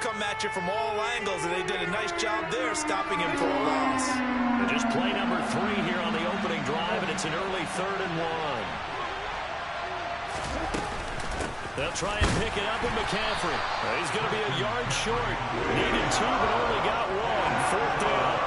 come at you from all angles, and they did a nice job there stopping him for a loss. And just play number 3 here on the opening drive, and it's an early 3rd and 1. They'll try and pick it up with McCaffrey. He's going to be a yard short. Needed 2, but only got 1. 4th down.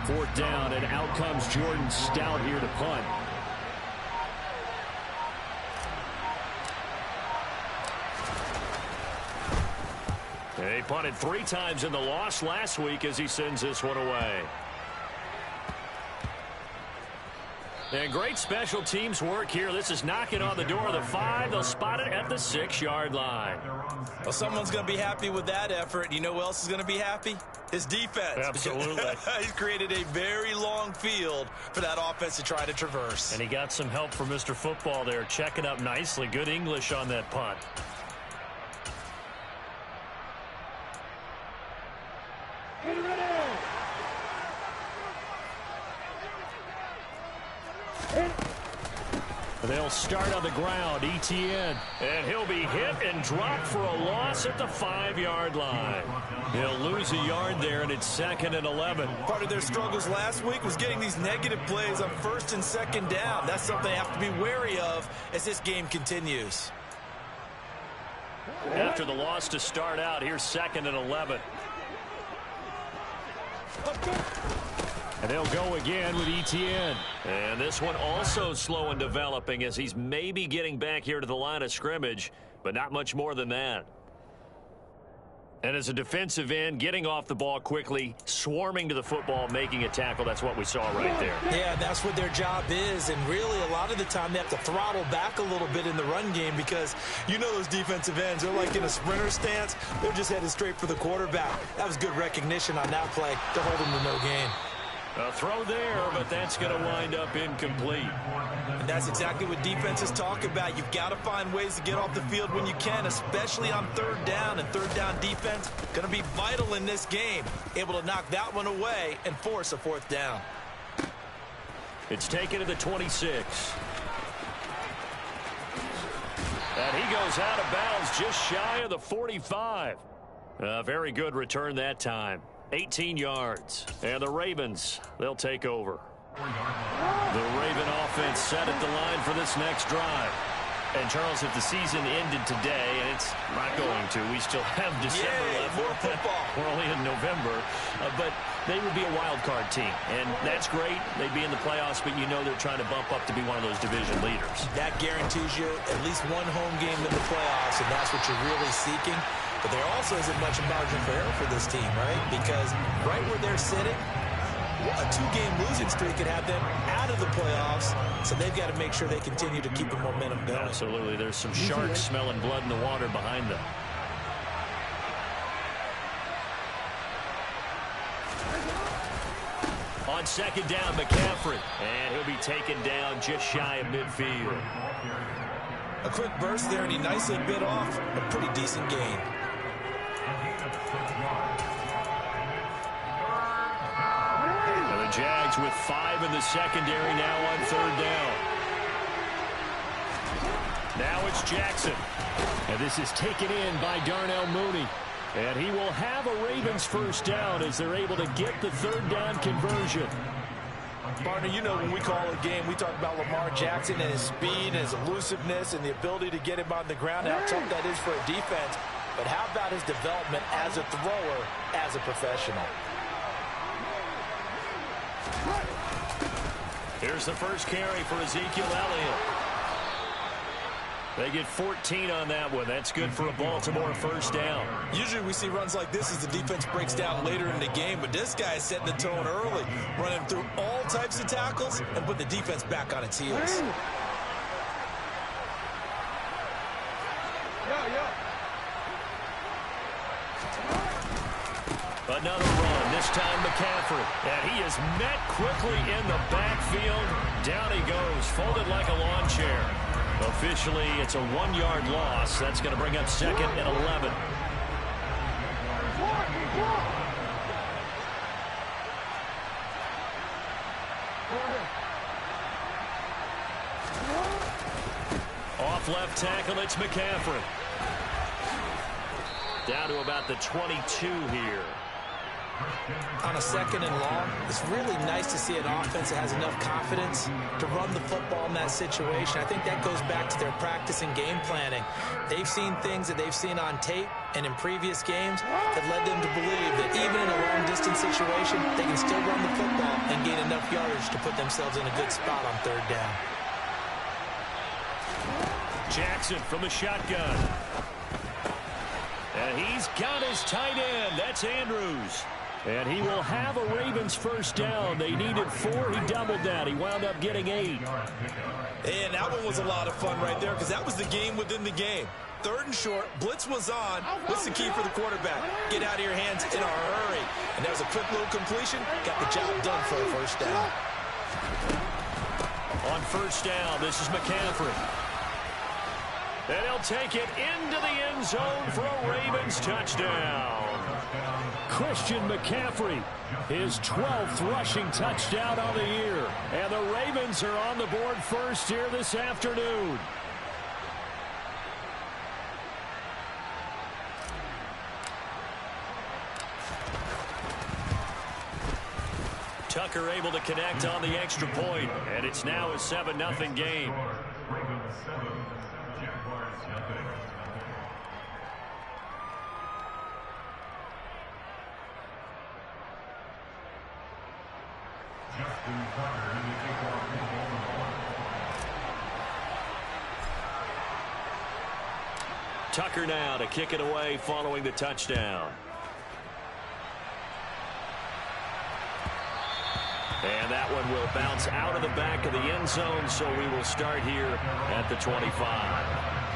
Fourth down, and out comes Jordan Stout here to punt. He punted 3 times in the loss last week as he sends this one away. And great special teams work here. This is knocking on the door of the 5. They'll spot it at the 6-yard line. Well, someone's going to be happy with that effort. You know who else is going to be happy? His defense. Absolutely. He's created a very long field for that offense to try to traverse. And he got some help from Mr. Football there, checking up nicely. Good English on that punt. They'll start on the ground, ETN. And he'll be hit and dropped for a loss at the 5-yard line. He'll lose a yard there, and it's 2nd and 11. Part of their struggles last week was getting these negative plays on 1st and 2nd down. That's something they have to be wary of as this game continues. After the loss to start out, here's 2nd and 11. And they'll go again with ETN. And this one also slow in developing as he's maybe getting back here to the line of scrimmage, but not much more than that. And as a defensive end, getting off the ball quickly, swarming to the football, making a tackle, that's what we saw right there. Yeah, that's what their job is, and really a lot of the time they have to throttle back a little bit in the run game because you know those defensive ends, they're like in a sprinter stance. They're just headed straight for the quarterback. That was good recognition on that play to hold him to no gain. A throw there, but that's going to wind up incomplete. And that's exactly what defenses talk about. You've got to find ways to get off the field when you can, especially on 3rd down. And 3rd down defense going to be vital in this game. Able to knock that one away and force a 4th down. It's taken to the 26. And he goes out of bounds just shy of the 45. A very good return that time. 18 yards. And the Ravens, they'll take over. The Raven offense set at the line for this next drive. And, Charles, if the season ended today, and it's not going to, we still have December left. More football. We're only in November. But they would be a wild card team. And that's great. They'd be in the playoffs, but you know they're trying to bump up to be one of those division leaders. That guarantees you at least one home game in the playoffs, and that's what you're really seeking. But there also isn't much margin for error for this team, right? Because right where they're sitting, a 2-game losing streak could have them out of the playoffs, so they've got to make sure they continue to keep the momentum going. Absolutely. There's some sharks smelling blood in the water behind them. On 2nd down, McCaffrey. And he'll be taken down just shy of midfield. A quick burst there, and he nicely bit off a pretty decent gain. And the Jags with 5 in the secondary now on 3rd down. Now it's Jackson. And this is taken in by Darnell Mooney. And he will have a Ravens 1st down as they're able to get the 3rd down conversion. Partner, you know when we call a game, we talk about Lamar Jackson and his speed and his elusiveness and the ability to get him on the ground, how tough that is for a defense. But how about his development as a thrower, as a professional? Here's the first carry for Ezekiel Elliott. They get 14 on that one. That's good for a Baltimore 1st down. Usually we see runs like this as the defense breaks down later in the game, but this guy is setting the tone early, running through all types of tackles and put the defense back on its heels. Another run, this time McCaffrey. McCaffrey. And he is met quickly in the backfield. Down he goes, folded like a lawn chair. Officially, it's a 1-yard loss. That's going to bring up 2nd and 11. Off left tackle, it's McCaffrey. Down to about the 22 here. On a 2nd and long, it's really nice to see an offense that has enough confidence to run the football in that situation. I think that goes back to their practice and game planning. They've seen things that they've seen on tape and in previous games that led them to believe that even in a long-distance situation, they can still run the football and gain enough yardage to put themselves in a good spot on 3rd down. Jackson from the shotgun. And he's got his tight end. That's Andrews. And he will have a Ravens 1st down. They needed 4. He doubled that. He wound up getting 8. And that one was a lot of fun right there because that was the game within the game. 3rd and short. Blitz was on. What's the key for the quarterback? Get out of your hands in a hurry. And that was a quick little completion. Got the job done for a 1st down. On 1st down, this is McCaffrey. And he'll take it into the end zone for a Ravens touchdown. Christian McCaffrey, his 12th rushing touchdown on the year. And the Ravens are on the board first here this afternoon. Tucker able to connect on the extra point, and it's now a 7-0 game. Tucker now to kick it away following the touchdown. And that one will bounce out of the back of the end zone, so we will start here at the 25.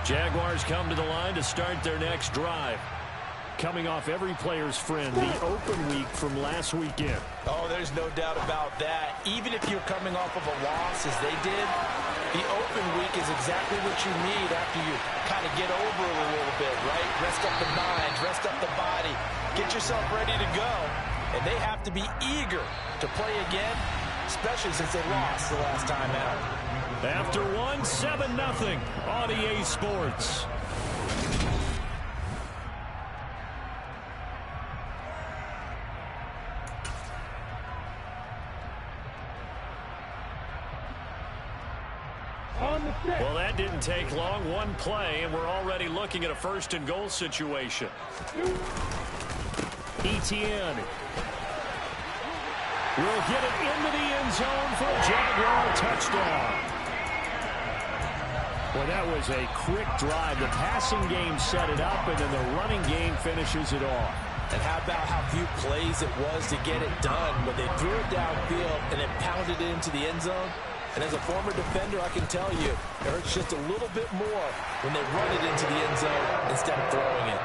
Jaguars come to the line to start their next drive. Coming off every player's friend, the open week from last weekend. Oh, there's no doubt about that. Even if you're coming off of a loss, as they did, the open week is exactly what you need after you kind of get over it a little bit, right? Rest up the mind, rest up the body, get yourself ready to go. And they have to be eager to play again, especially since they lost the last time out. After one, 7-0 on EA Sports. Well, that didn't take long. One play, and we're already looking at a 1st and goal situation. Etienne will get it into the end zone for a Jaguar touchdown. Well, that was a quick drive. The passing game set it up, and then the running game finishes it off. And how about how few plays it was to get it done, but they threw it downfield and then pounded it into the end zone. And as a former defender, I can tell you, it hurts just a little bit more when they run it into the end zone instead of throwing it.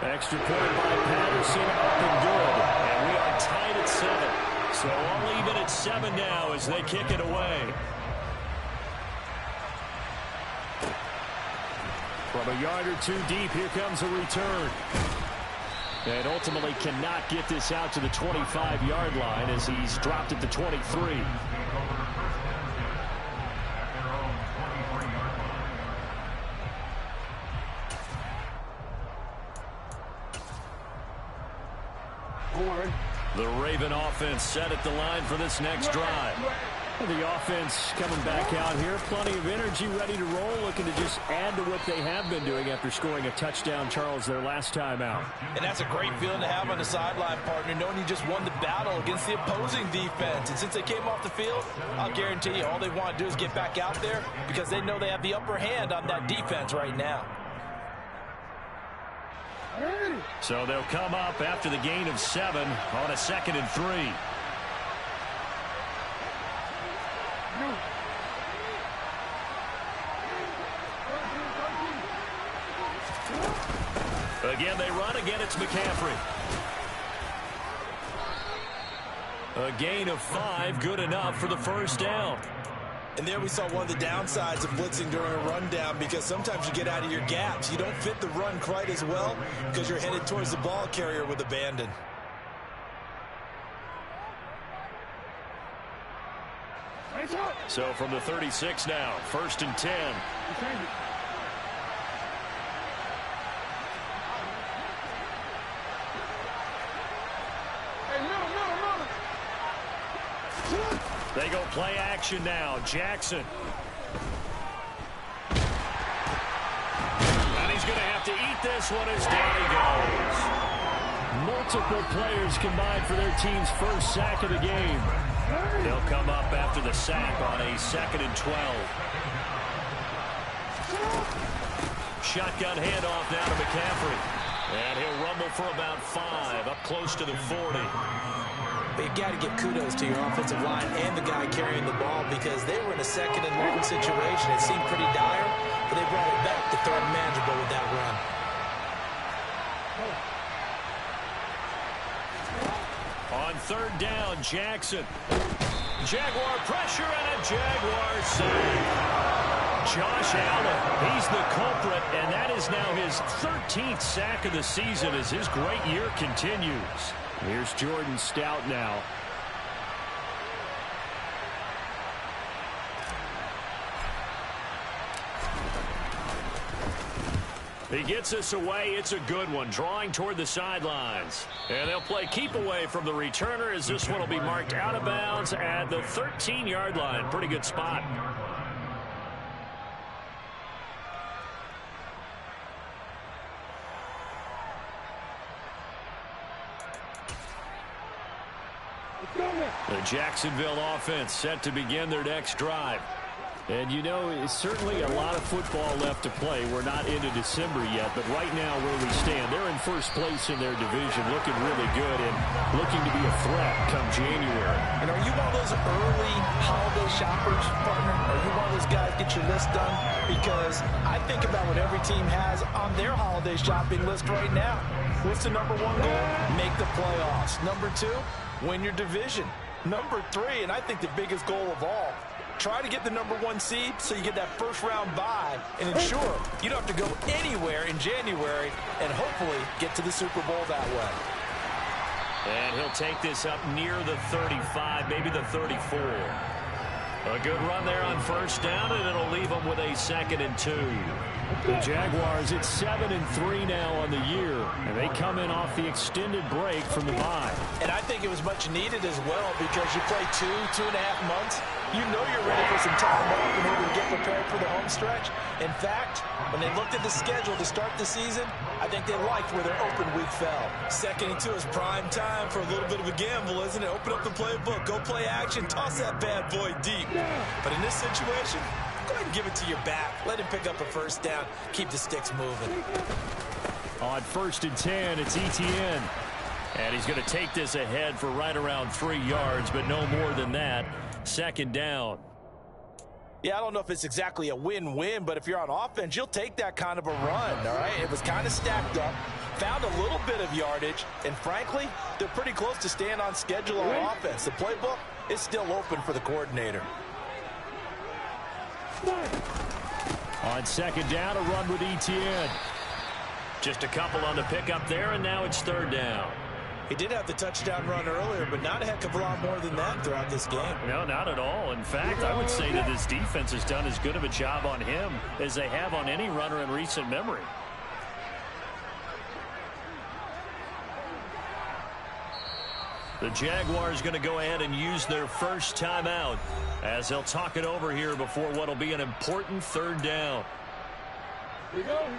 Extra point by Patterson, up and good. And we are tied at 7. So I'll leave it at 7 now as they kick it away. From a yard or 2 deep, here comes a return. And ultimately cannot get this out to the 25-yard line as he's dropped at the 23. The Raven offense set at the line for this next drive. The offense coming back out here. Plenty of energy, ready to roll, looking to just add to what they have been doing after scoring a touchdown, Charles, their last time out. And that's a great feeling to have on the sideline, partner, knowing you just won the battle against the opposing defense. And since they came off the field, I'll guarantee you all they want to do is get back out there because they know they have the upper hand on that defense right now. So they'll come up after the gain of 7 on a 2nd and 3. Again, they run. Again, it's McCaffrey. A gain of 5, good enough for the first down. And there we saw one of the downsides of blitzing during a rundown, because sometimes you get out of your gaps. You don't fit the run quite as well because you're headed towards the ball carrier with abandon. So from the 36 now, 1st and 10. They go play action now. Jackson. And he's going to have to eat this one as down he goes. Multiple players combined for their team's first sack of the game. They'll come up after the sack on a 2nd and 12. Shotgun handoff now to McCaffrey. And he'll rumble for about 5, up close to the 40. But you've got to give kudos to your offensive line and the guy carrying the ball, because they were in a 2nd and long situation. It seemed pretty dire, but they brought it back to third manageable with that run. On 3rd down, Jackson. Jaguar pressure and a Jaguar sack. Josh Allen, he's the culprit, and that is now his 13th sack of the season as his great year continues. Here's Jordan Stout now. He gets us away. It's a good one, drawing toward the sidelines. And they'll play keep away from the returner, as this one will be marked out of bounds at the 13-yard line. Pretty good spot. The Jacksonville offense set to begin their next drive. And, you know, it's certainly a lot of football left to play. We're not into December yet, but right now where we stand, they're in first place in their division, looking really good and looking to be a threat come January. And are you one of those early holiday shoppers, partner? Are you one of those guys get your list done? Because I think about what every team has on their holiday shopping list right now. What's the #1 goal? Make the playoffs. #2, win your division. #3, and I think the biggest goal of all, try to get the #1 seed so you get that first-round bye and ensure you don't have to go anywhere in January and hopefully get to the Super Bowl that way. And he'll take this up near the 35, maybe the 34. A good run there on 1st down, and it'll leave them with a 2nd and 2. The Jaguars, it's 7-3 now on the year, and they come in off the extended break from the bye. And I think it was much needed as well, because you play 2.5 months. You know you're ready for some time off in order to get prepared for the home stretch. In fact, when they looked at the schedule to start the season, I think they liked where their open week fell. 2nd and 2 is prime time for a little bit of a gamble, isn't it? Open up the playbook, go play action, toss that bad boy deep. But in this situation, go ahead and give it to your back. Let him pick up a 1st down. Keep the sticks moving. On 1st and 10, it's ETN. And he's going to take this ahead for right around 3 yards, but no more than that. 2nd down. Yeah, I don't know if it's exactly a win-win, but if you're on offense, you'll take that kind of a run, all right? It was kind of stacked up, found a little bit of yardage, and frankly, they're pretty close to staying on schedule on offense. The playbook is still open for the coordinator. On 2nd down, a run with ETN. Just a couple on the pickup there, and now it's 3rd down. He did have the touchdown run earlier, but not a heck of a lot more than that throughout this game. No, not at all. In fact, I would say that this defense has done as good of a job on him as they have on any runner in recent memory. The Jaguars going to go ahead and use their first timeout as they'll talk it over here before what will be an important 3rd down.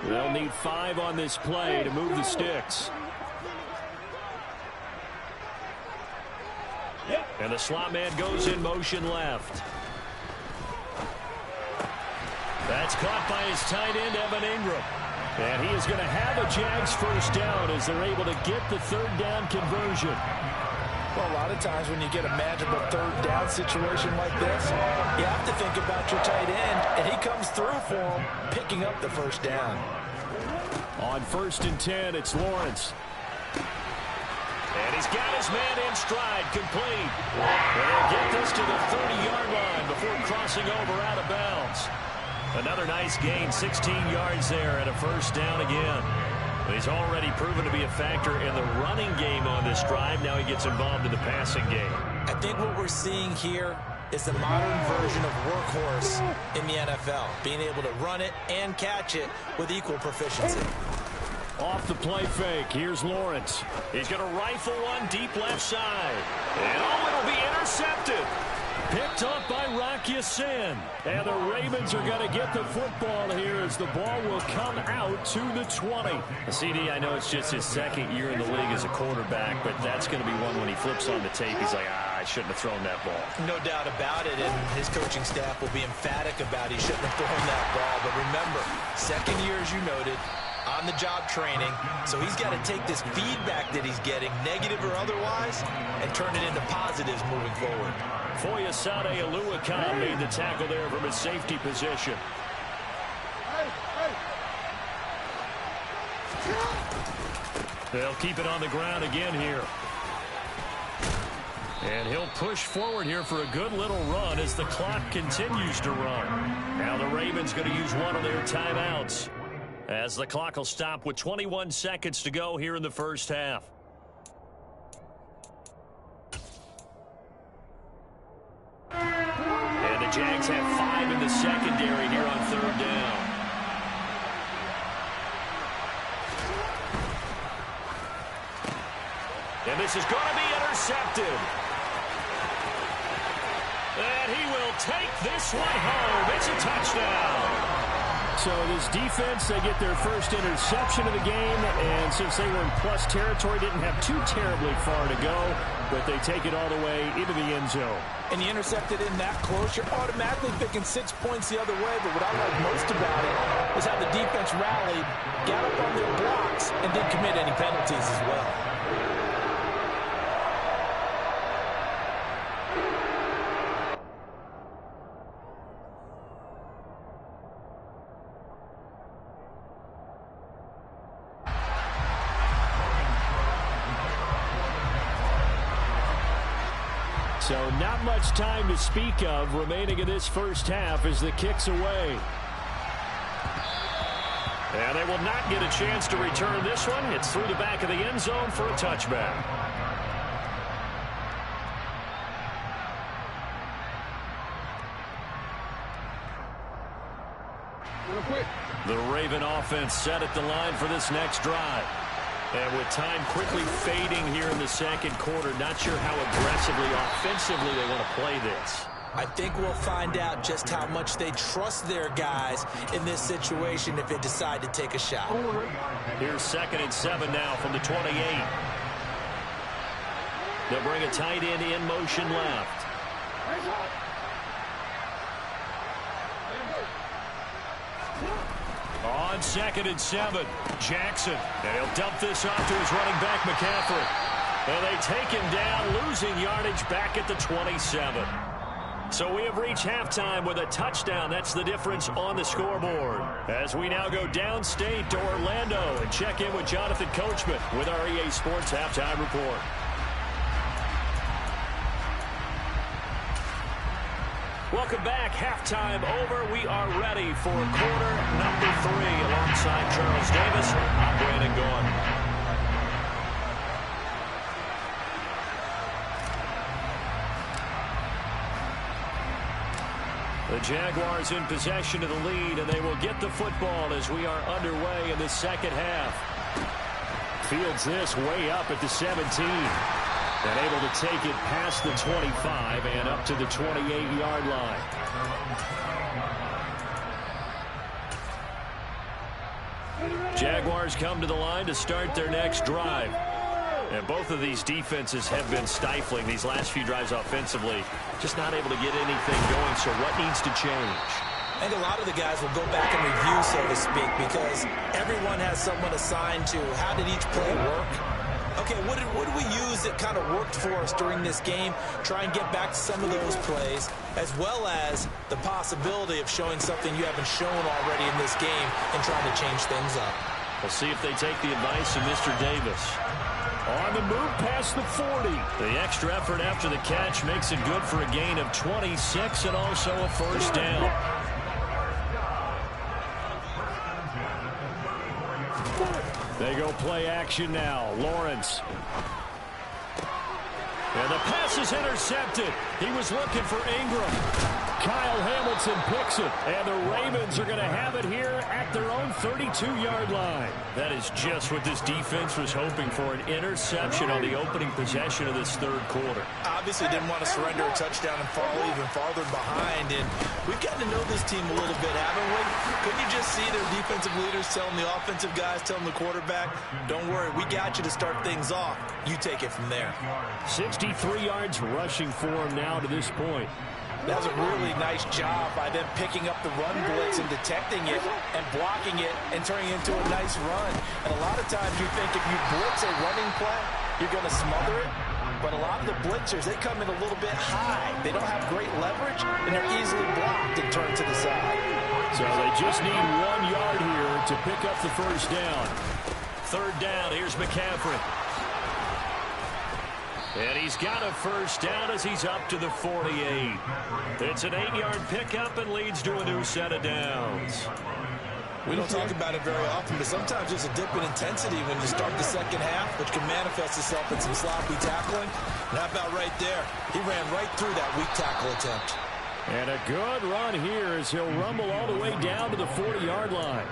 They'll need 5 on this play to move the sticks. And the slot man goes in motion left. That's caught by his tight end, Evan Ingram. And he is going to have a Jags 1st down as they're able to get the 3rd down conversion. Well, a lot of times when you get a manageable 3rd down situation like this, you have to think about your tight end, and he comes through for him, picking up the 1st down. On 1st and 10, it's Lawrence. And he's got his man in stride, complete. And he'll get this to the 30-yard line before crossing over out of bounds. Another nice gain, 16 yards there and a first down again. He's already proven to be a factor in the running game on this drive. Now he gets involved in the passing game. I think what we're seeing here is the modern version of workhorse in the NFL, being able to run it and catch it with equal proficiency. Off the play fake, here's Lawrence. He's going to rifle one deep left side. And it'll be intercepted. Picked up by wk12. And the Ravens are going to get the football here as the ball will come out to the 20. CD, I know it's just his second year in the league as a quarterback, but that's going to be one when he flips on the tape. He's like, I shouldn't have thrown that ball. No doubt about it, and his coaching staff will be emphatic about he shouldn't have thrown that ball. But remember, second year, as you noted, on-the-job training, so he's got to take this feedback that he's getting, negative or otherwise, and turn it into positives moving forward. Foyesade Oluwakan made the tackle there from his safety position. They'll keep it on the ground again here. And he'll push forward here for a good little run as the clock continues to run. Now the Ravens going to use one of their timeouts, as the clock will stop with 21 seconds to go here in the first half. And the Jags have 5 in the secondary here on 3rd down. And this is going to be intercepted. And he will take this one home. It's a touchdown. So this defense, they get their first interception of the game, and since they were in plus territory, didn't have too terribly far to go, but they take it all the way into the end zone. And you intercepted in that close, you're automatically picking 6 points the other way, but what I like most about it is how the defense rallied, got up on their blocks, and didn't commit any penalties as well. So not much time to speak of remaining in this first half as the kick's away. And they will not get a chance to return this one. It's through the back of the end zone for a touchback. The Raven offense set at the line for this next drive. And with time quickly fading here in the second quarter, not sure how aggressively, offensively they want to play this. I think we'll find out just how much they trust their guys in this situation if they decide to take a shot. Here's 2nd and 7 now from the 28. They'll bring a tight end in motion left. On 2nd and 7, Jackson. And he'll dump this off to his running back, McCaffrey. And they take him down, losing yardage back at the 27. So we have reached halftime with a touchdown. That's the difference on the scoreboard. As we now go downstate to Orlando and check in with Jonathan Coachman with our EA Sports Halftime Report. Welcome back. Halftime over. We are ready for quarter number 3 alongside Charles Davis. I'm Brandon Gaughan. The Jaguars in possession of the lead, and they will get the football as we are underway in the second half. Fields this way up at the 17. And able to take it past the 25 and up to the 28-yard line. Jaguars come to the line to start their next drive. And both of these defenses have been stifling these last few drives offensively. Just not able to get anything going, so what needs to change? I think a lot of the guys will go back and review, so to speak, because everyone has someone assigned to how did each play work. Okay, what did we use that kind of worked for us during this game? Try and get back to some of those plays, as well as the possibility of showing something you haven't shown already in this game and trying to change things up. We'll see if they take the advice of Mr. Davis. On the move past the 40. The extra effort after the catch makes it good for a gain of 26 and also a first down. They go play action now. Lawrence. And the pass is intercepted. He was looking for Ingram. Kyle Hamilton picks it. And the Ravens are going to have it here at their own 32-yard line. That is just what this defense was hoping for, an interception on the opening possession of this third quarter. Obviously didn't want to surrender a touchdown and fall even farther behind. And we've gotten to know this team a little bit, haven't we? Couldn't you just see their defensive leaders telling the offensive guys, telling the quarterback, don't worry, we got you to start things off. You take it from there. 63 yards rushing for him now to this point. That was a really nice job by them picking up the run blitz and detecting it and blocking it and turning it into a nice run. And a lot of times you think if you blitz a running play, you're going to smother it. But a lot of the blitzers, they come in a little bit high. They don't have great leverage, and they're easily blocked and turned to the side. So they just need 1 yard here to pick up the first down. Third down, here's McCaffrey. And he's got a first down as he's up to the 48. It's an 8-yard pickup and leads to a new set of downs. We don't talk about it very often, but sometimes there's a dip in intensity when you start the second half, which can manifest itself in some sloppy tackling. And how about right there? He ran right through that weak tackle attempt. And a good run here as he'll rumble all the way down to the 40-yard line.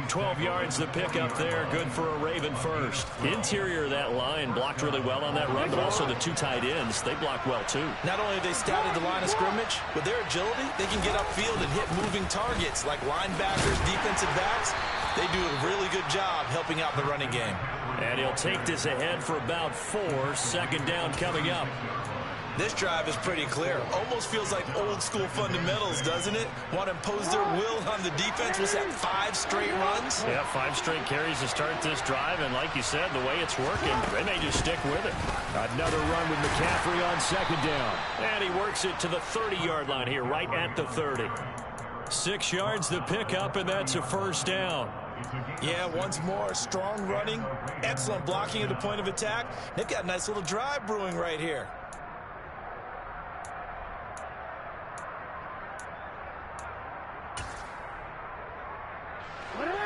12 yards the pickup there, good for a Raven first. Interior of that line blocked really well on that run, but also the two tight ends, they blocked well too. Not only have they scouted the line of scrimmage, with their agility, they can get upfield and hit moving targets like linebackers, defensive backs. They do a really good job helping out the running game. And he'll take this ahead for about 4. Second down coming up. This drive is pretty clear. Almost feels like old school fundamentals, doesn't it? Want to impose their will on the defense. Was that 5 straight runs? Yeah, 5 straight carries to start this drive. And like you said, the way it's working, they may just stick with it. Another run with McCaffrey on second down. And he works it to the 30-yard line here, right at the 30. 6 yards the pickup, and that's a first down. Yeah, once more, strong running, excellent blocking at the point of attack. They've got a nice little drive brewing right here.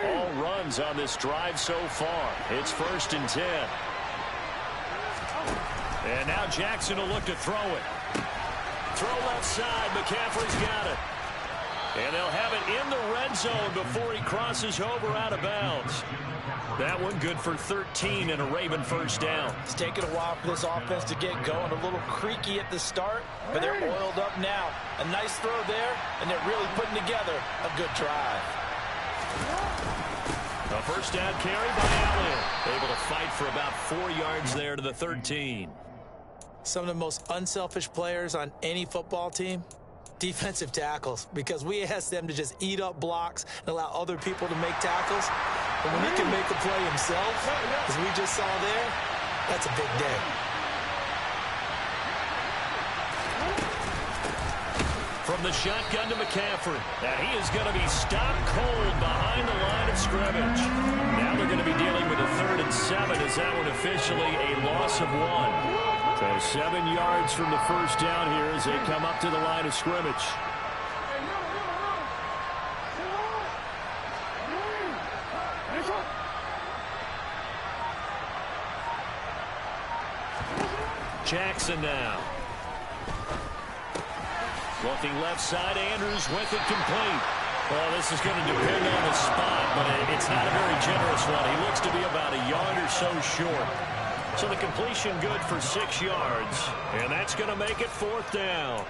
All runs on this drive so far. It's 1st and 10. And now Jackson will look to throw it. Throw left side. McCaffrey's got it. And they'll have it in the red zone before he crosses over out of bounds. That one good for 13 and a Raven first down. It's taken a while for this offense to get going. A little creaky at the start, but they're oiled up now. A nice throw there, and they're really putting together a good drive. A first down carry by Allen. Able to fight for about 4 yards there to the 13. Some of the most unselfish players on any football team, defensive tackles, because we ask them to just eat up blocks and allow other people to make tackles. But when he can make a play himself, as we just saw there, that's a big day. From the shotgun to McCaffrey. And he is going to be stopped cold behind the line of scrimmage. Now they're going to be dealing with a 3rd and 7 as that one officially a loss of 1. So 7 yards from the first down here as they come up to the line of scrimmage. Jackson now. Looking left side, Andrews with it complete. Well, this is going to depend on the spot, but it's not a very generous one. He looks to be about a yard or so short. So the completion good for 6 yards, and that's going to make it 4th down.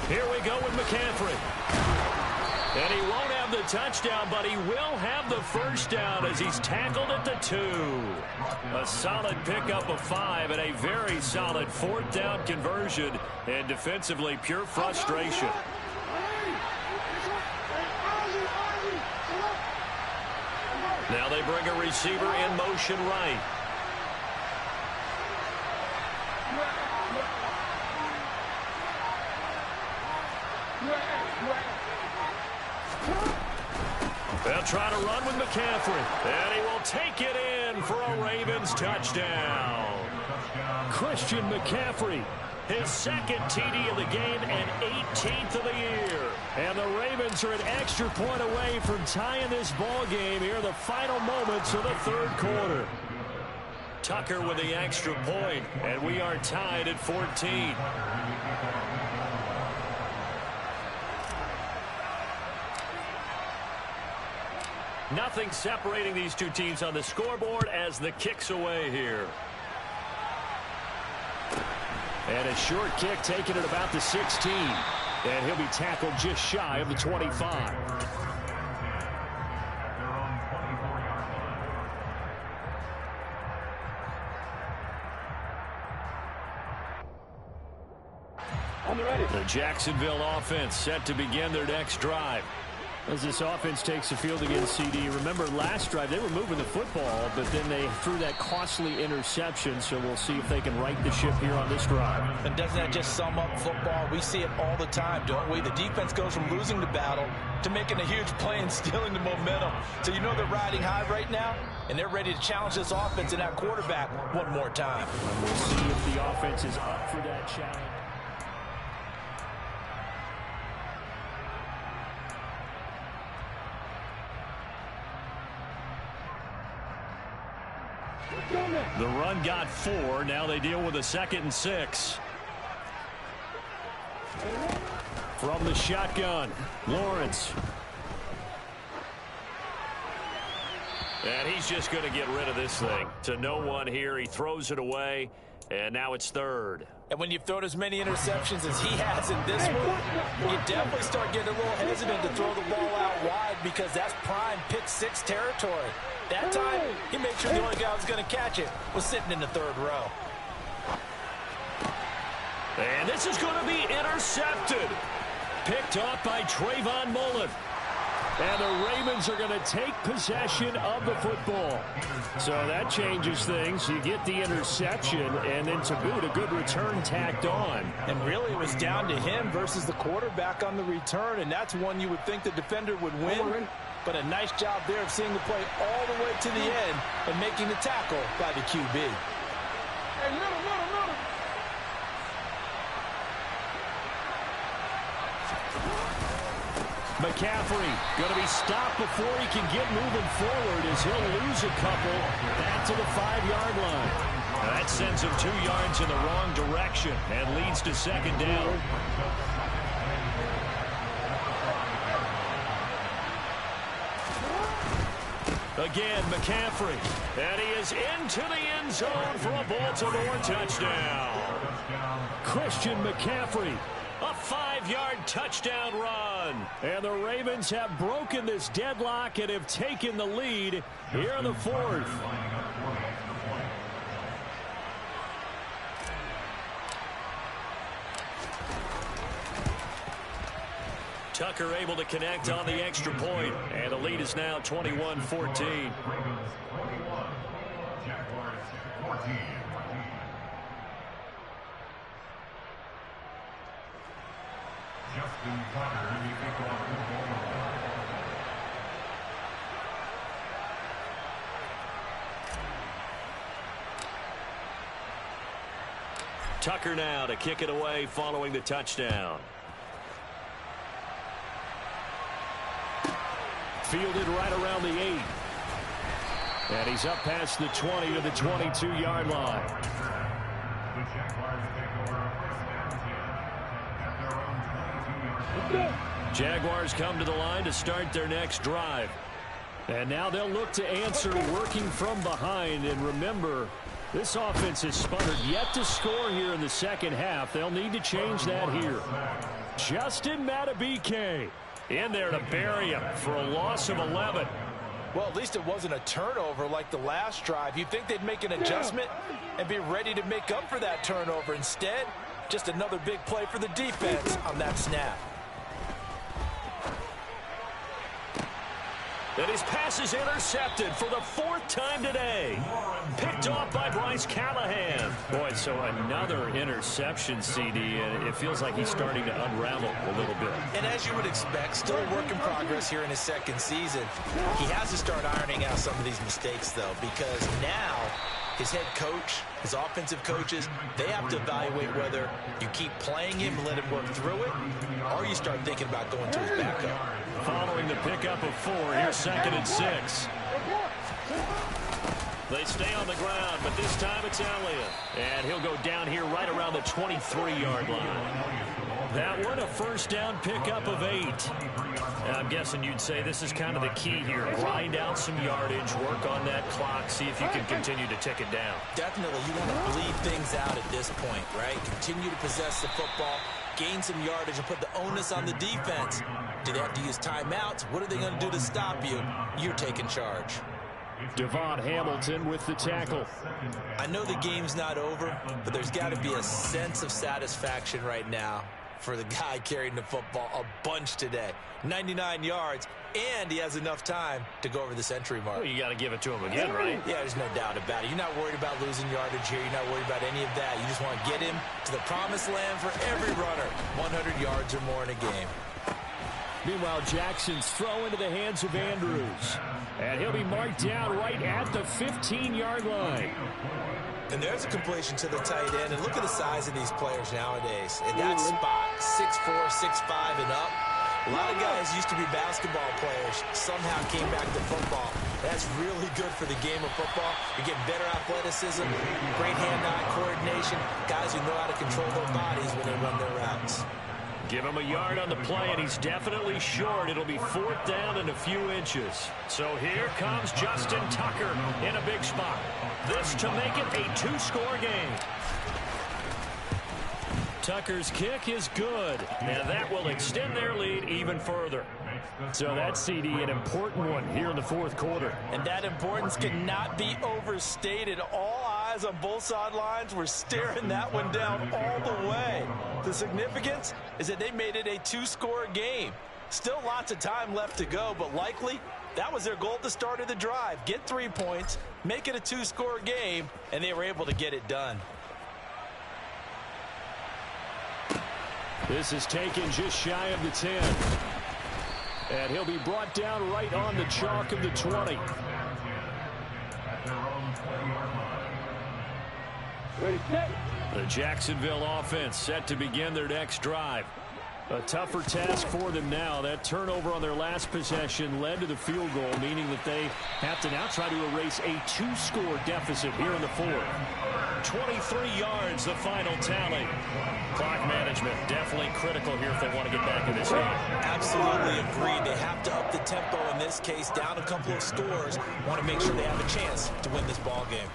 Here we go with McCaffrey. And he won't have the touchdown, but he will have the first down as he's tackled at the 2. A solid pickup of 5 and a very solid 4th down conversion. And defensively, pure frustration. Now they bring a receiver in motion right. They'll try to run with McCaffrey, and he will take it in for a Ravens touchdown. Christian McCaffrey, his second TD of the game and 18th of the year. And the Ravens are an extra point away from tying this ball game here in the final moments of the third quarter. Tucker with the extra point, and we are tied at 14. Nothing separating these two teams on the scoreboard as the kick's away here. And a short kick taken at about the 16. And he'll be tackled just shy of the 25. The Jacksonville offense set to begin their next drive. As this offense takes the field against CD. Remember, last drive, they were moving the football, but then they threw that costly interception, so we'll see if they can right the ship here on this drive. And doesn't that just sum up football? We see it all the time, don't we? The defense goes from losing the battle to making a huge play and stealing the momentum. So you know they're riding high right now, and they're ready to challenge this offense and that quarterback one more time. And we'll see if the offense is up for that challenge. The run got 4. Now they deal with a 2nd and 6. From the shotgun, Lawrence. And he's just going to get rid of this thing. To no one here. He throws it away, and now it's 3rd. And when you've thrown as many interceptions as he has in this one, you definitely start getting a little hesitant to throw the ball out wide because that's prime pick-6 territory. That time, he made sure the only guy who was going to catch it was sitting in the 3rd row. And this is going to be intercepted. Picked off by Trayvon Mullen. And the Ravens are going to take possession of the football. So that changes things. You get the interception, and then to boot, a good return tacked on. And really, it was down to him versus the quarterback on the return, and that's one you would think the defender would win. But a nice job there of seeing the play all the way to the end and making the tackle by the QB. Hey, little. McCaffrey going to be stopped before he can get moving forward as he'll lose a couple back to the 5-yard line. Now that sends him 2 yards in the wrong direction and leads to 2nd down. Again, McCaffrey. And he is into the end zone for a Baltimore touchdown. Christian McCaffrey. A 5-yard touchdown run. And the Ravens have broken this deadlock and have taken the lead here in the 4th. Tucker able to connect on the extra point, and the lead is now 21-14. Tucker now to kick it away following the touchdown. Fielded right around the 8. And he's up past the 20 to the 22-yard line. Jaguars come to the line to start their next drive. And now they'll look to answer working from behind. And remember, this offense has sputtered yet to score here in the second half. They'll need to change that here. Justin Madubuike in there to bury him for a loss of 11. Well, at least it wasn't a turnover like the last drive. You'd think they'd make an adjustment and be ready to make up for that turnover. Instead, just another big play for the defense on that snap. And his pass is intercepted for the 4th time today. Picked off by Bryce Callahan. Boy, so another interception, CD, and it feels like he's starting to unravel a little bit. And as you would expect, still a work in progress here in his 2nd season. He has to start ironing out some of these mistakes, though, because now his head coach, his offensive coaches, they have to evaluate whether you keep playing him and let him work through it, or you start thinking about going to his backup. Following the pickup of 4, here's 2nd and 6. They stay on the ground, but this time it's Elliott. And he'll go down here right around the 23-yard line. That one, a 1st down pickup of 8. And I'm guessing you'd say this is kind of the key here. Grind out some yardage, work on that clock, see if you can continue to tick it down. Definitely, you want to bleed things out at this point, right? Continue to possess the football, gain some yardage, and put the onus on the defense. Do they have to use timeouts? What are they going to do to stop you? You're taking charge. Devon Hamilton with the tackle. I know the game's not over, but there's got to be a sense of satisfaction right now for the guy carrying the football a bunch today. 99 yards, and he has enough time to go over the century mark. Well, you got to give it to him again, right? Yeah, there's no doubt about it. You're not worried about losing yardage here. You're not worried about any of that. You just want to get him to the promised land for every runner. 100 yards or more in a game. Meanwhile, Jackson's throw into the hands of Andrews. And he'll be marked down right at the 15-yard line. And there's a completion to the tight end. And look at the size of these players nowadays. In that spot, 6'4", 6'5", and up. A lot of guys used to be basketball players, somehow came back to football. That's really good for the game of football. You're getting better athleticism, great hand-eye coordination, guys who know how to control their bodies when they run their routes. Give him a yard on the play, and he's definitely short. It'll be 4th down and a few inches. So here comes Justin Tucker in a big spot. This to make it a 2-score game. Tucker's kick is good, and that will extend their lead even further. So that's, CD, an important one here in the 4th quarter. And that importance cannot be overstated. All eyes on both sidelines were staring that one down all the way. The significance is that they made it a 2-score game. Still lots of time left to go, but likely that was their goal at the start of the drive. Get 3 points, make it a 2-score game, and they were able to get it done. This is taken just shy of the 10. And he'll be brought down right on the chalk of the 20. The Jacksonville offense set to begin their next drive. A tougher task for them now. That turnover on their last possession led to the field goal, meaning that they have to now try to erase a 2-score deficit here in the 4th. 23 yards, the final tally. Clock management definitely critical here if they want to get back in this game. Absolutely agreed. They have to up the tempo in this case, down a couple of scores. Want to make sure they have a chance to win this ball game.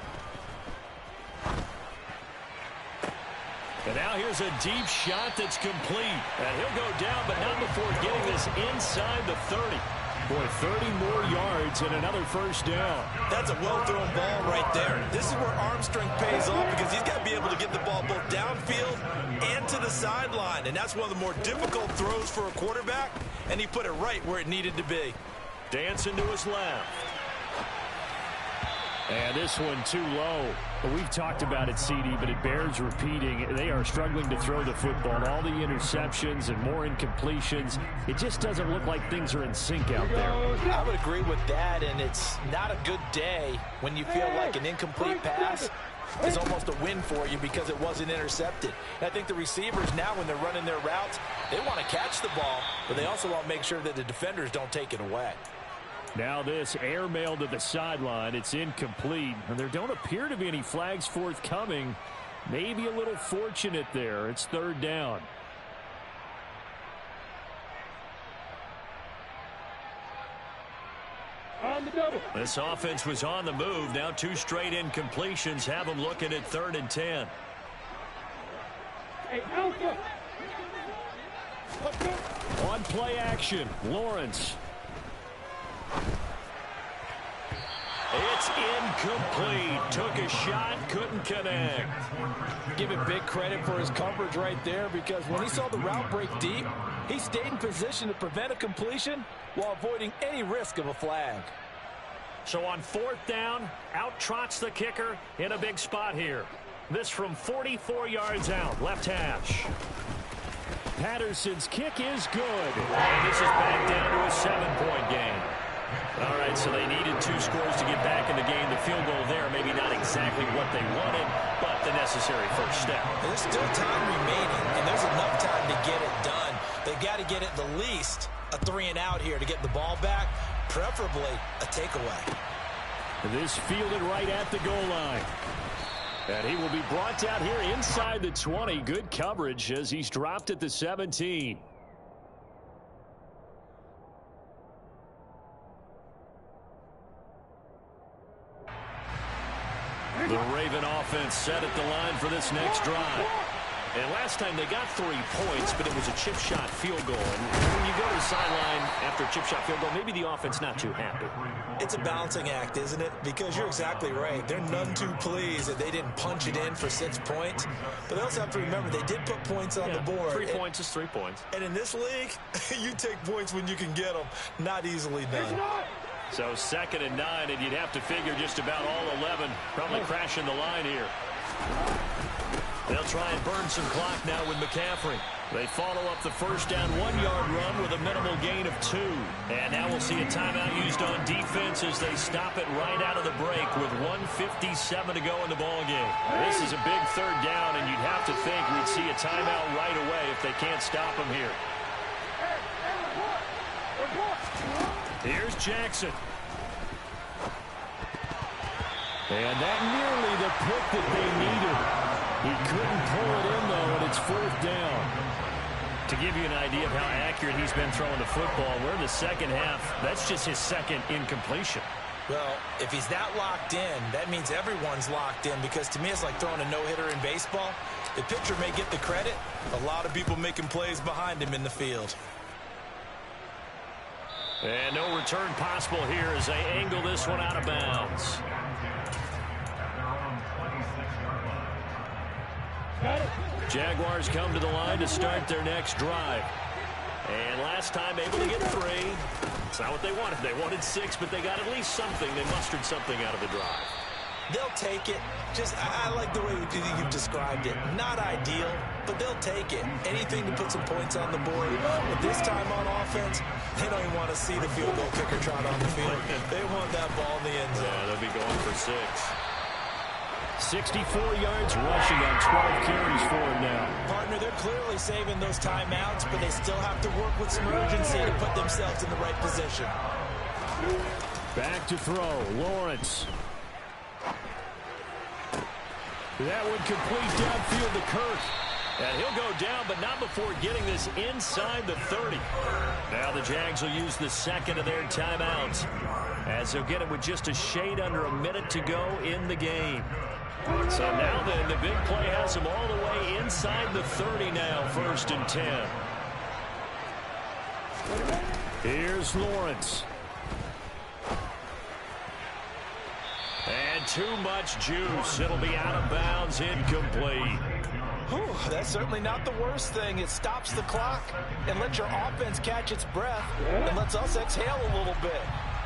And now here's a deep shot that's complete. And he'll go down, but not before getting this inside the 30. Boy, 30 more yards and another 1st down. That's a well-thrown ball right there. This is where arm strength pays off because he's got to be able to get the ball both downfield and to the sideline. And that's one of the more difficult throws for a quarterback, and he put it right where it needed to be. Dancing to his left. And this one too low. Well, we've talked about it, CD, but it bears repeating. They are struggling to throw the football. All the interceptions and more incompletions. It just doesn't look like things are in sync out there. I would agree with that, and it's not a good day when you feel like an incomplete pass is almost a win for you because it wasn't intercepted. And I think the receivers now, when they're running their routes, they want to catch the ball, but they also want to make sure that the defenders don't take it away. Now this airmail to the sideline. It's incomplete, and there don't appear to be any flags forthcoming. Maybe a little fortunate there. It's 3rd down. On the double. This offense was on the move. Now 2 straight incompletions have them looking at 3rd and 10. Hey, Alpha. On play action, Lawrence. It's incomplete. Took a shot, couldn't connect. Give him big credit for his coverage right there because when he saw the route break deep, He stayed in position to prevent a completion while avoiding any risk of a flag. So on 4th down, out trots the kicker in a big spot here. This from 44 yards out, left hash. Patterson's kick is good. And this is back down to a 7-point game. All right, so they needed 2 scores to get back in the game. The field goal there, maybe not exactly what they wanted, but the necessary first step. There's still time remaining, and there's enough time to get it done. They've got to get it the least a 3-and-out here to get the ball back, preferably a takeaway. This fielded right at the goal line. And he will be brought down here inside the 20. Good coverage as he's dropped at the 17. The Raven offense set at the line for this next drive. And last time they got 3 points, but it was a chip shot field goal. And when you go to the sideline after a chip shot field goal, maybe the offense not too happy. It's a balancing act, isn't it? Because you're exactly right. They're none too pleased that they didn't punch it in for 6 points. But they also have to remember they did put points on the board. 3 points is 3 points. And in this league, you take points when you can get them. Not easily done. So 2nd and 9, and you'd have to figure just about all 11 probably crashing the line here. They'll try and burn some clock now with McCaffrey. They follow up the first down 1-yard run with a minimal gain of 2. And now we'll see a timeout used on defense as they stop it right out of the break with 1:57 to go in the ballgame. This is a big 3rd down, and you'd have to think we'd see a timeout right away if they can't stop them here. Here's Jackson. And that nearly the pick that they needed. He couldn't pull it in, though, and it's 4th down. To give you an idea of how accurate he's been throwing the football, we're in the 2nd half. That's just his 2nd incompletion. Well, if he's that locked in, that means everyone's locked in, because to me it's like throwing a no-hitter in baseball. The pitcher may get the credit. A lot of people making plays behind him in the field. And no return possible here as they angle this one out of bounds. Jaguars come to the line to start their next drive. And last time able to get 3. It's not what they wanted. They wanted 6, but they got at least something. They mustered something out of the drive. They'll take it. I like the way you've described it. Not ideal, but they'll take it. Anything to put some points on the board. But this time on offense, they don't even want to see the field goal kicker trot on the field. They want that ball in the end zone. Yeah, they'll be going for 6. 64 yards rushing on 12 carries for him now. Partner, they're clearly saving those timeouts, but they still have to work with some urgency to put themselves in the right position. Back to throw, Lawrence. That would complete downfield to Kirk. And he'll go down, but not before getting this inside the 30. Now the Jags will use the 2nd of their timeouts, as they'll get it with just a shade under a minute to go in the game. So now then, the big play has them all the way inside the 30 now, 1st and 10. Here's Lawrence. And too much juice. It'll be out of bounds, incomplete. Whew, that's certainly not the worst thing. It stops the clock and lets your offense catch its breath and lets us exhale a little bit.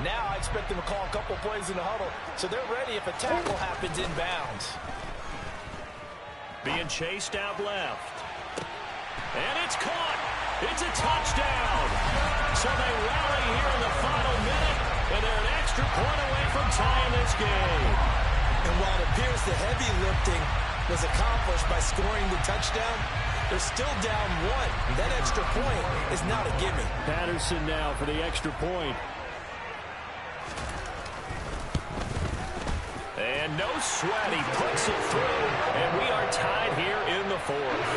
Now I expect them to call a couple plays in the huddle, so they're ready if a tackle happens inbounds. Being chased out left. And it's caught. It's a touchdown. So they rally here in the final minute, and they're an extra point away from tying this game. And while it appears the heavy lifting was accomplished by scoring the touchdown, they're still down 1. That extra point is not a gimme. Patterson now for the extra point. And no sweat, he puts it through, and we are tied here in the 4th.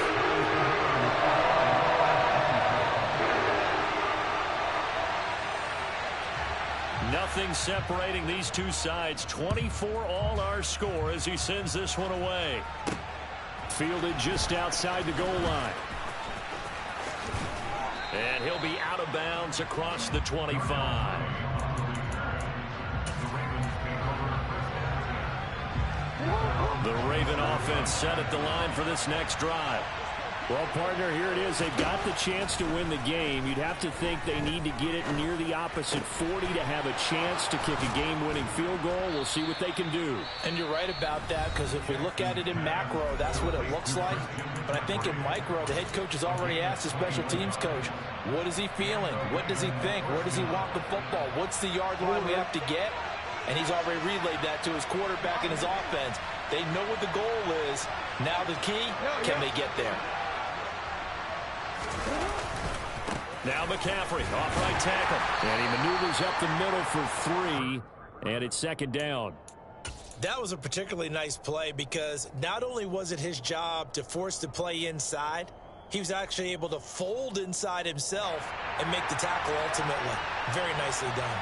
Nothing separating these two sides. 24 all our score as he sends this one away. Fielded just outside the goal line. And he'll be out of bounds across the 25. The Raven offense set at the line for this next drive. Well, partner, here it is. They've got the chance to win the game. You'd have to think they need to get it near the opposite 40 to have a chance to kick a game-winning field goal. We'll see what they can do. And you're right about that, because if we look at it in macro, that's what it looks like. But I think in micro, the head coach has already asked the special teams coach, what is he feeling? What does he think? Where does he want the football? What's the yard line we have to get? And he's already relayed that to his quarterback and his offense. They know what the goal is. Now the key, can they get there? Now McCaffrey, off right tackle. And he maneuvers up the middle for 3, and it's second down. That was a particularly nice play because not only was it his job to force the play inside, he was actually able to fold inside himself and make the tackle ultimately. Very nicely done.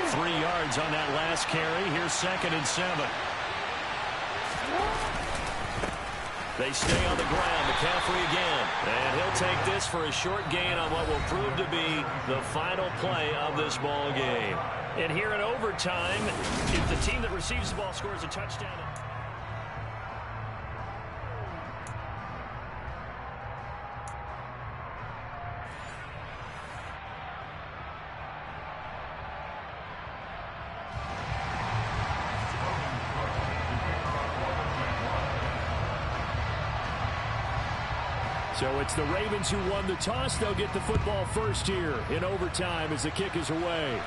3 yards on that last carry. Here's 2nd and 7. They stay on the ground. McCaffrey again. And he'll take this for a short gain on what will prove to be the final play of this ball game. And here in overtime, if the team that receives the ball scores a touchdown. So it's the Ravens who won the toss. They'll get the football first here in overtime as the kick is away.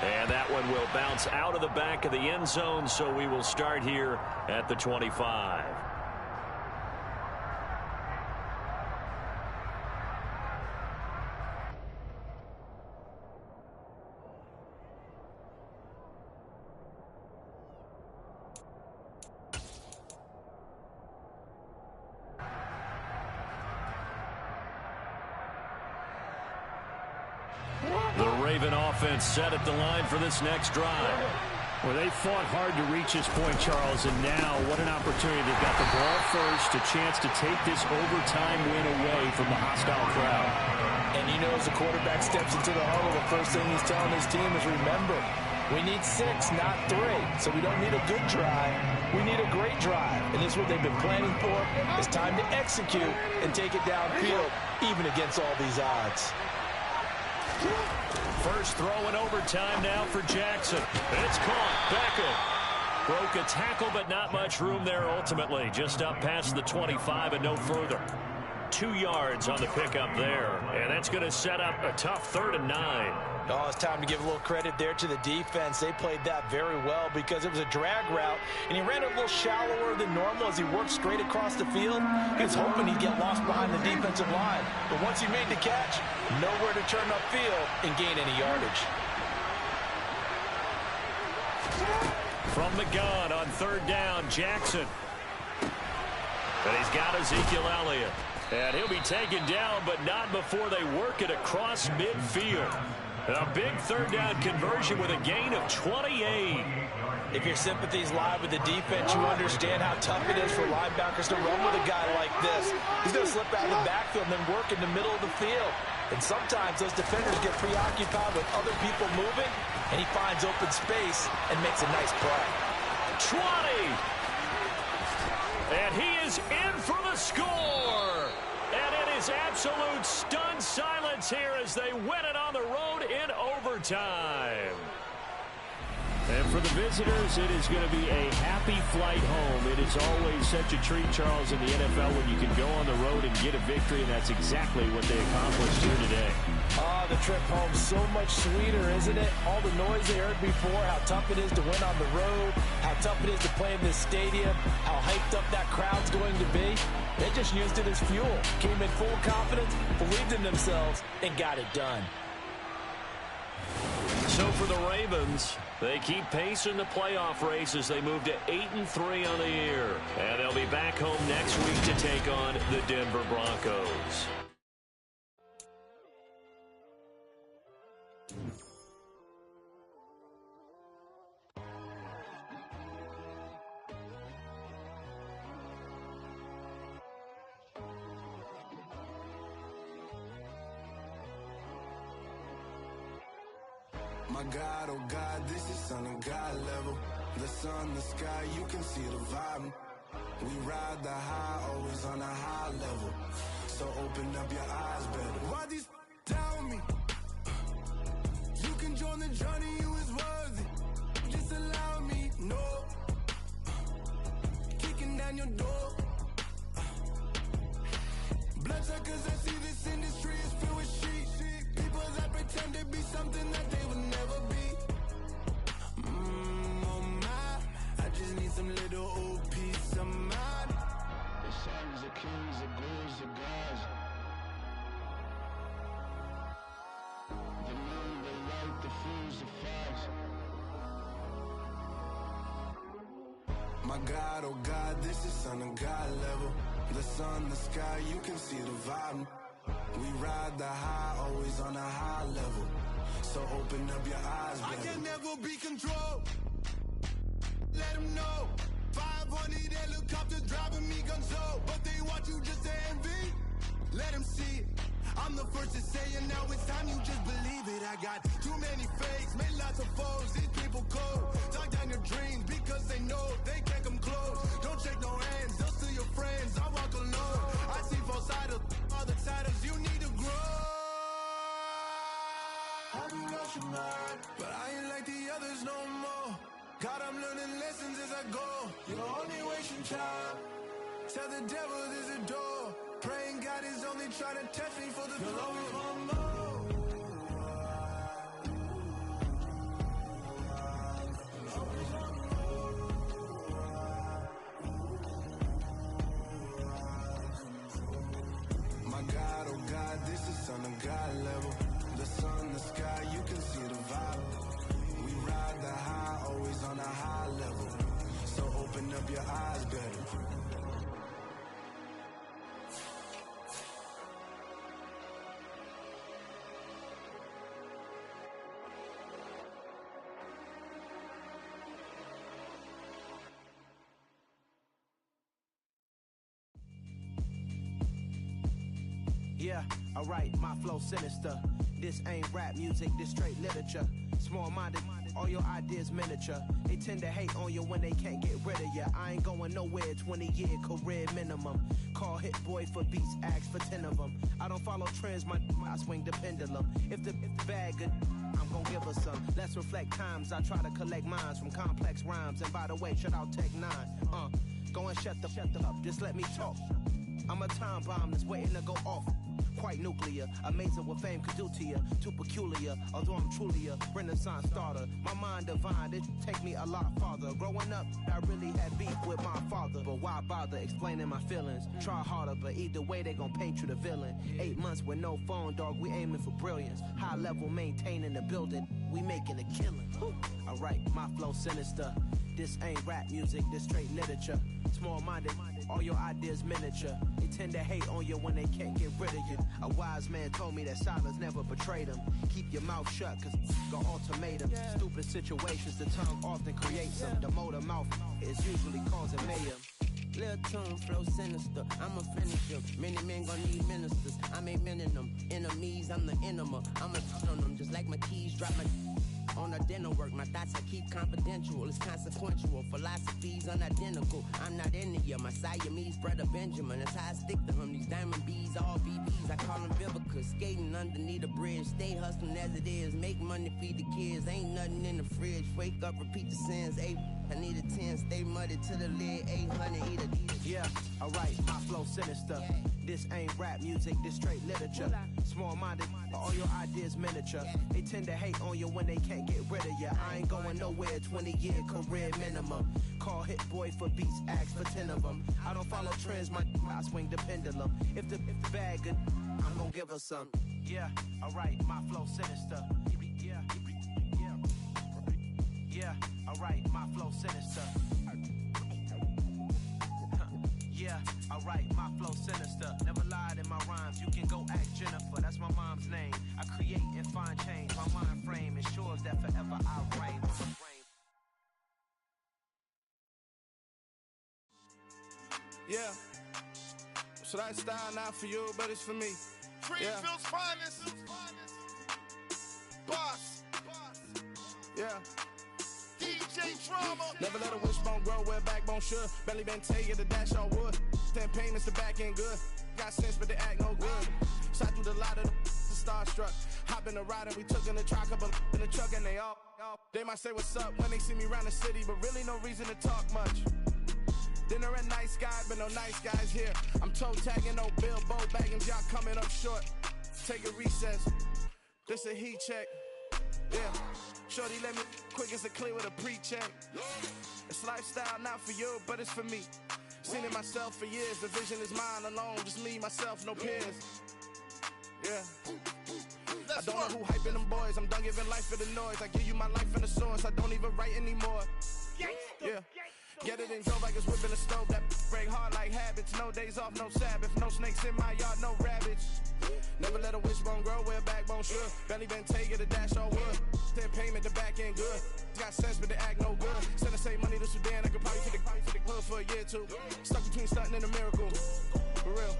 And that one will bounce out of the back of the end zone, so we will start here at the 25. Offense set at the line for this next drive. Well, they fought hard to reach this point, Charles, and now what an opportunity. They've got the ball first, a chance to take this overtime win away from the hostile crowd. And you know, as the quarterback steps into the huddle, the first thing he's telling his team is, remember, we need 6, not 3. So we don't need a good drive. We need a great drive. And this is what they've been planning for. It's time to execute and take it downfield, even against all these odds. First throw in overtime now for Jackson. It's caught. Beckham broke a tackle, but not much room there ultimately. Just up past the 25 and no further. 2 yards on the pickup there. And that's going to set up a tough 3rd and 9. Oh, it's time to give a little credit there to the defense. They played that very well because it was a drag route, and he ran a little shallower than normal as he worked straight across the field. He was hoping he'd get lost behind the defensive line. But once he made the catch, nowhere to turn upfield and gain any yardage. From the gun on 3rd down, Jackson. And he's got Ezekiel Elliott. And he'll be taken down, but not before they work it across midfield. A big 3rd down conversion with a gain of 28. If your sympathies lie with the defense, you understand how tough it is for linebackers to run with a guy like this. He's going to slip out of the backfield and then work in the middle of the field. And sometimes those defenders get preoccupied with other people moving, and he finds open space and makes a nice play. 20! And he is in for the score! And it is absolute stunned silence here as they win it on the road in overtime. And for the visitors, it is going to be a happy flight home. It is always such a treat, Charles, in the NFL when you can go on the road and get a victory, and that's exactly what they accomplished here today. Oh, the trip home so much sweeter, isn't it? All the noise they heard before, how tough it is to win on the road, how tough it is to play in this stadium, how hyped up that crowd's going to be. They just used it as fuel, came in full confidence, believed in themselves, and got it done. So for the Ravens, they keep pace in the playoff race as they move to 8-3 on the year. And they'll be back home next week to take on the Denver Broncos. My God, oh God, this is Son of God level. The sun, the sky, you can see the vibe. We ride the high, always on a high level. So open up your eyes better. Why these tell me? You can join the journey, you is worthy. Just allow me, no. Kicking down your door. Bloodsuckers, I see this industry is filled with shit. People that pretend to be something that they will never be. Oh my, I just need some little old peace of mind. The sons of kings, the ghouls, the gods. The moon, the light, the fools, the fires. My God, oh God, this is son of God level. The sun, the sky, you can see the vibe. We ride the high, always on a high level. So open up your eyes, baby. I can never be controlled. Let them know. 500 helicopters driving me gonzo. But they want you just to envy. Let them see it. I'm the first to say it, now it's time you just believe it. I got too many fakes, made lots of foes. These people cold. Talk down your dreams because they know they can't come close. Don't shake no hands, they'll steal your friends. I walk alone. I see false idols, other titles. You need to grow. Have you lost your mind? But I ain't like the others no more. God, I'm learning lessons as I go. You're only wasting time. Tell the devil there's a door. Praying God is only trying to test me for the throne. You'll always want more. My God, oh God, this is son of God level. The sun, the sky, you can see the vibe. We ride the high, always on a high level. So open up your eyes better. Yeah, alright, my flow sinister. This ain't rap music, this straight literature. Small-minded, all your ideas miniature. They tend to hate on you when they can't get rid of you. I ain't going nowhere, 20-year career minimum. Call Hit Boy for beats, ask for 10 of them. I don't follow trends, I swing the pendulum. If the bag good, I'm gon' give her some. Let's reflect times, I try to collect minds from complex rhymes. And by the way, shout out Tech 9. Go and shut the up, just let me talk. I'm a time bomb that's waiting to go off. Quite nuclear, amazing what fame could do to you. Too peculiar, although I'm truly a renaissance starter. My mind divine, it take me a lot farther. Growing up, I really had beef with my father. But why bother explaining my feelings? Try harder, but either way they gon' paint you the villain. 8 months with no phone, dog, we aiming for brilliance. High level maintaining the building, we making a killing. Alright, my flow sinister. This ain't rap music, this straight literature. Small-minded, all your ideas miniature. They tend to hate on you when they can't get rid of you. A wise man told me that silence never betrayed him. Keep your mouth shut, cause got ultimatums. Stupid situations, the tongue often creates them. The motor mouth is usually causing mayhem. Lil' tune, flow sinister, I'm a finisher. Many men gon' need ministers, I'm a men in them. Enemies, I'm the enema. I'm a on them, just like my keys drop my on a dinner work. My thoughts I keep confidential, it's consequential. Philosophies unidentical, I'm not in it, yeah. My Siamese brother Benjamin, that's how I stick to him. These diamond bees, all BBs, I call them Vivica. Skating underneath a bridge, stay hustling as it is. Make money, feed the kids, ain't nothing in the fridge. Wake up, repeat the sins, I need a 10, stay muddy to the lid, 800, eat a yeah, alright, my flow sinister. This ain't rap music, this straight literature. Small-minded, all your ideas miniature. They tend to hate on you when they can't get rid of you. I ain't going nowhere, 20-year career minimum. Call Hit Boy for beats, ask for 10 of them. I don't follow trends, I swing the pendulum. If the bag good, I'm gon' give her some. Yeah, alright, my flow sinister. Yeah, alright, my flow sinister. Yeah, alright, my flow sinister. Never lied in my rhymes, you can go ask Jennifer. That's my mom's name. I create and find change. My mind frame ensures that forever I reign. Yeah. So that style not for you, but it's for me. Greenfield's finest. Boss. Yeah. DJ Drama. Never let a wishbone grow where backbone should. Belly been taking the dash on wood. 10 payments, the back end good. Got sense, but they act no good. Shot through the lot of the starstruck. Hop in the ride and we took in the truck, couple in the truck, and they might say what's up when they see me around the city, but really no reason to talk much. Dinner at nice guy, but no nice guys here. I'm toe tagging, no Bilbo bagging, y'all coming up short. Take a recess. This a heat check. Yeah. Shorty let me quick as a clear with a pre-check. It's lifestyle not for you, but it's for me. Seen it myself for years. The vision is mine alone. Just me, myself, no peers. Yeah. I don't know who hyping them boys. I'm done giving life for the noise. I give you my life in the source. I don't even write anymore. Yeah. Get it and go like it's whipping the stove. That break hard like habits. No days off, no Sabbath. No snakes in my yard, no rabbits. Never let a wishbone grow where backbone should. Belly been taking the dash on wood. 10 payment, the back end good. Got sense, but they act no good. Send the same money to Sudan. I could probably take the hood for a year or two. Stuck between stunting and a miracle. For real.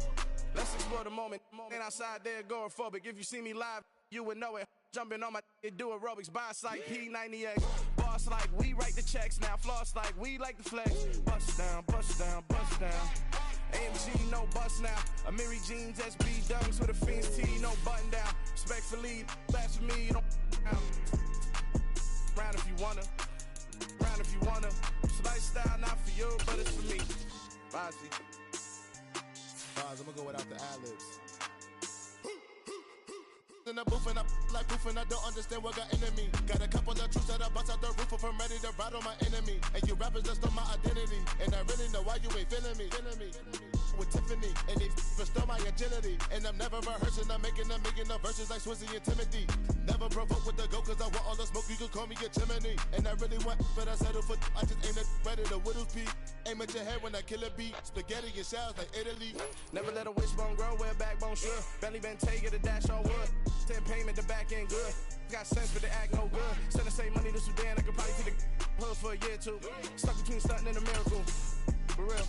Let's explore the moment. Ain't outside there agoraphobic. If you see me live, you would know it. Jumping on my do aerobics. Boss like P90X. Boss like we write the checks now. Floss like we like the flex. Bust down, bust down, bust down. AMG, no bust now. Amiri jeans, SB dunks with a Fiends T, no button down. Respectfully, that's for me, you don't round if you wanna. Round if you wanna. It's lifestyle, not for you, but it's for me. Bozzy. I'm gonna go without the ad-libs. In the booth and I like proof and I don't understand what got into me. Got a couple of truths that I bust out the roof if I'm ready to ride on my enemy. And you rappers just stole my identity. And I really know why you ain't feeling me. With Tiffany, and they restore my agility. And I'm never rehearsing, I'm making no verses like Swizzy and Timothy. Never provoke with the go, cause I want all the smoke, you can call me a chimney. And I really want, but I settle for, I just aim it ready to Whittles Peak. Aim at your head when I kill a beat. Spaghetti and shells like Italy. Never let a wishbone grow where backbone should. Belly been taking the dash on wood. 10 payment, the back end good. Got sense, but they act no good. Send the same money to Sudan, I could probably take the hood for a year or two. Stuck between stunting and a miracle. For real.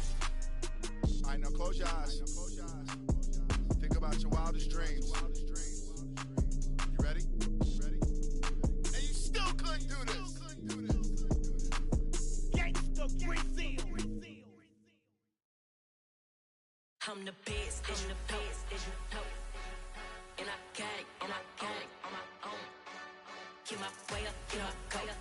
Alright, now close your eyes. Think about your wildest dreams. You ready? And you still couldn't do this. Gangsta Brazil. I'm the best, I'm the best, and I got it, on my own. Keep my way up, keep my way up.